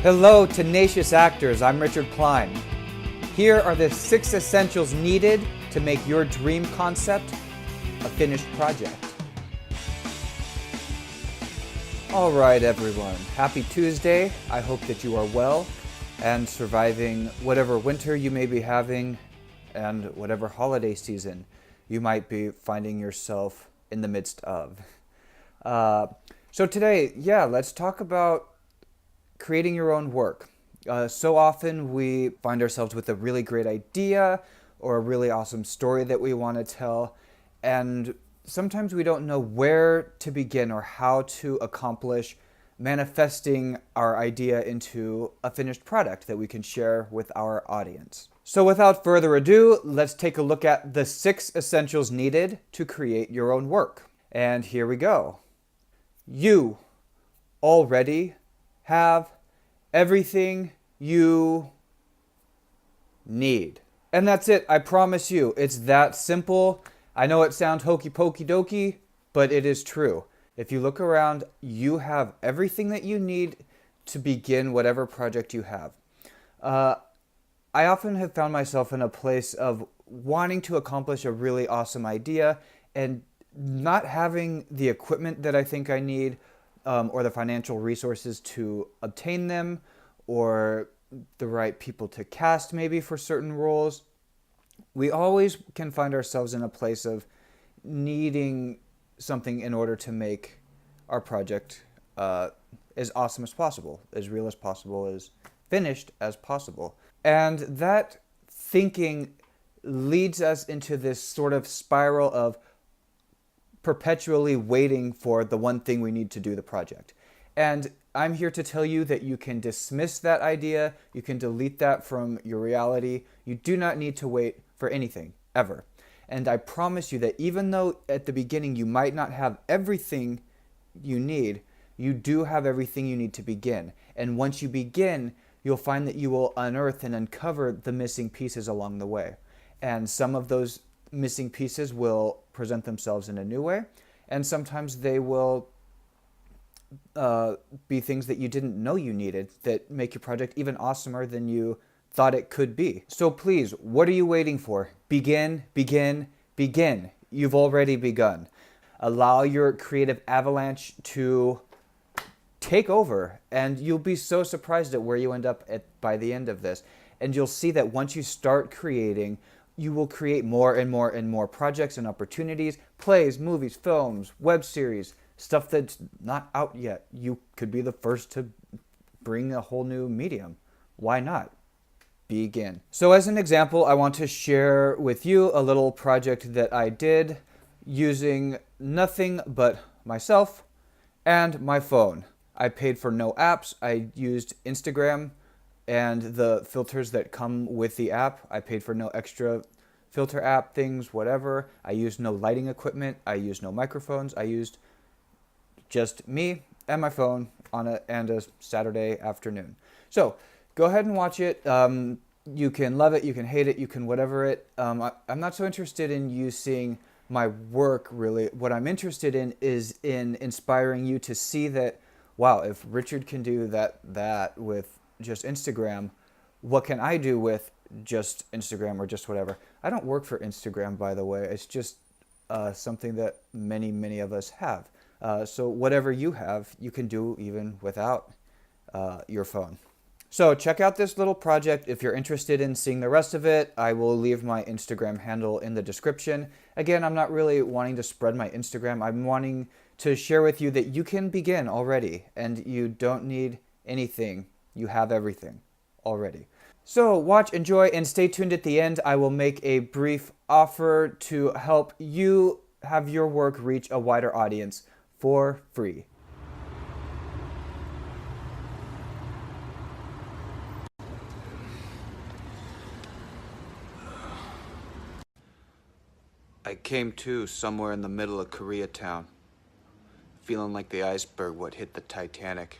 Hello, tenacious actors. I'm Richard Pline. Here are the 6 essentials needed to make your dream concept a finished project. All right, everyone. Happy Tuesday. I hope that you are well and surviving whatever winter you may be having and whatever holiday season you might be finding yourself in the midst of. So today, let's talk about creating your own work. So often we find ourselves with a really great idea or a really awesome story that we want to tell, and sometimes we don't know where to begin or how to accomplish manifesting our idea into a finished product that we can share with our audience. So without further ado, let's take a look at the 6 essentials needed to create your own work. And here we go. You already have everything you need. And that's it. I promise you, it's that simple. I know it sounds hokey pokey dokey, but it is true. If you look around, you have everything that you need to begin whatever project you have. I often have found myself in a place of wanting to accomplish a really awesome idea and not having the equipment that I think I need, or the financial resources to obtain them, or the right people to cast maybe for certain roles. We always can find ourselves in a place of needing something in order to make our project as awesome as possible, as real as possible, as finished as possible. And that thinking leads us into this sort of spiral of perpetually waiting for the one thing we need to do the project. And I'm here to tell you that you can dismiss that idea, you can delete that from your reality. You do not need to wait for anything, ever. And I promise you that even though at the beginning you might not have everything you need, you do have everything you need to begin. And once you begin, you'll find that you will unearth and uncover the missing pieces along the way. And some of those missing pieces will present themselves in a new way, and sometimes they will be things that you didn't know you needed that make your project even awesomer than you thought it could be. So please, what are you waiting for? Begin, begin, begin. You've already begun. Allow your creative avalanche to take over, and you'll be so surprised at where you end up by the end of this. And you'll see that once you start creating, you will create more and more and more projects and opportunities, plays, movies, films, web series, stuff that's not out yet. You could be the first to bring a whole new medium. Why not? Begin. So as an example, I want to share with you a little project that I did using nothing but myself and my phone. I paid for no apps. I used Instagram and the filters that come with the app. I paid for no extra filter app things, whatever. I used no lighting equipment. I used no microphones. I used just me and my phone on a Saturday afternoon. So go ahead and watch it. You can love it, you can hate it, you can whatever it. I'm not so interested in you seeing my work, really. What I'm interested in is in inspiring you to see that, wow, if Richard can do that with just Instagram, what can I do with just Instagram or just whatever? I don't work for Instagram, by the way. It's just something that many of us have. So whatever you have, you can do even without your phone. So check out this little project. If you're interested in seeing the rest of it, I will leave my Instagram handle in the description. Again, I'm not really wanting to spread my Instagram. I'm wanting to share with you that you can begin already, and you don't need anything. You have everything already. So watch, enjoy, and stay tuned at the end. I will make a brief offer to help you have your work reach a wider audience for free. I came to somewhere in the middle of Koreatown, feeling like the iceberg what hit the Titanic.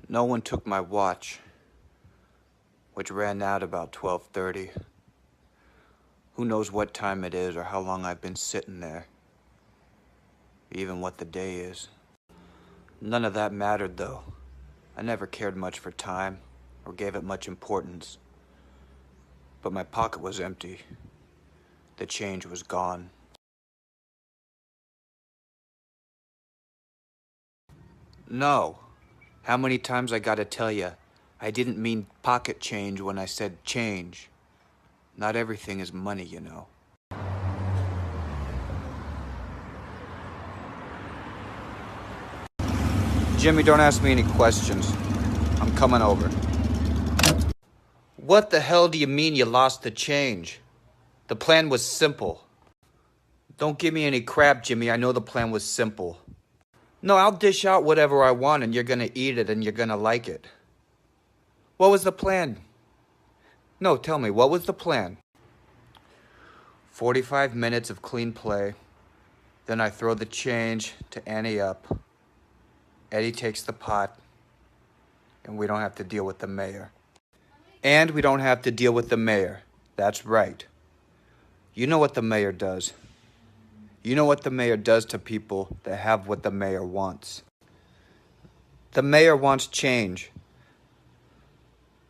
No one took my watch, which ran out about 12:30. Who knows what time it is or how long I've been sitting there, even what the day is. None of that mattered, though. I never cared much for time or gave it much importance. But my pocket was empty. The change was gone. No. How many times I gotta tell you, I didn't mean pocket change when I said change. Not everything is money, you know. Jimmy, don't ask me any questions. I'm coming over. What the hell do you mean you lost the change? The plan was simple. Don't give me any crap, Jimmy. I know the plan was simple. No, I'll dish out whatever I want and you're gonna eat it and you're gonna like it. What was the plan? No, tell me, what was the plan? 45 minutes of clean play. Then I throw the change to Annie up. Eddie takes the pot. And we don't have to deal with the mayor. And we don't have to deal with the mayor. That's right. You know what the mayor does. You know what the mayor does to people that have what the mayor wants. The mayor wants change.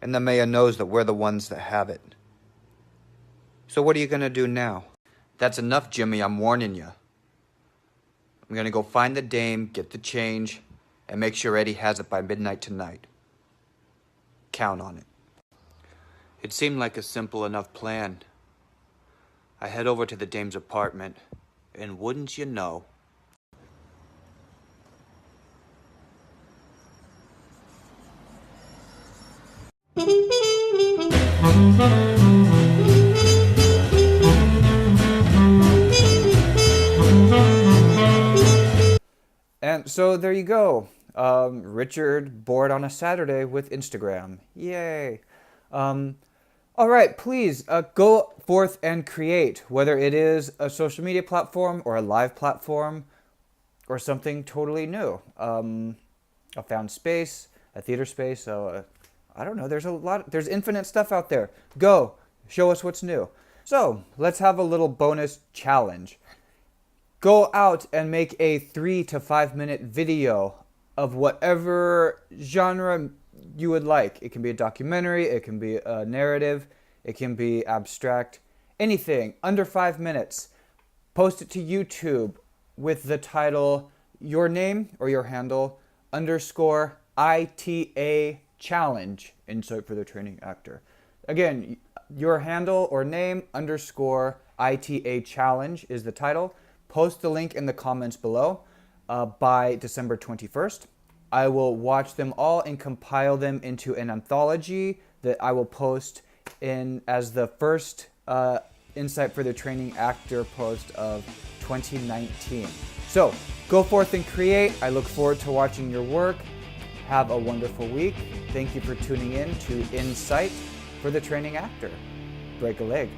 And the mayor knows that we're the ones that have it. So what are you going to do now? That's enough, Jimmy. I'm warning you. I'm going to go find the dame, get the change, and make sure Eddie has it by midnight tonight. Count on it. It seemed like a simple enough plan. I head over to the dame's apartment, and wouldn't you know, and so there you go. Richard bored on a Saturday with Instagram. Yay. All right, please go forth and create, whether it is a social media platform or a live platform or something totally new. A found space, a theater space. So I don't know. There's infinite stuff out there. Go show us what's new. So let's have a little bonus challenge. Go out and make a 3 to 5 minute video of whatever genre you would like. It can be a documentary, it can be a narrative, it can be abstract, anything under 5 minutes. Post it to YouTube with the title your name or your handle underscore ITA challenge, insert for the training actor. Again, your handle or name underscore ITA challenge is the title. Post the link in the comments below by December 21st. I will watch them all and compile them into an anthology that I will post in as the first Insight for the Training Actor post of 2019. So go forth and create. I look forward to watching your work. Have a wonderful week. Thank you for tuning in to Insight for the Training Actor. Break a leg.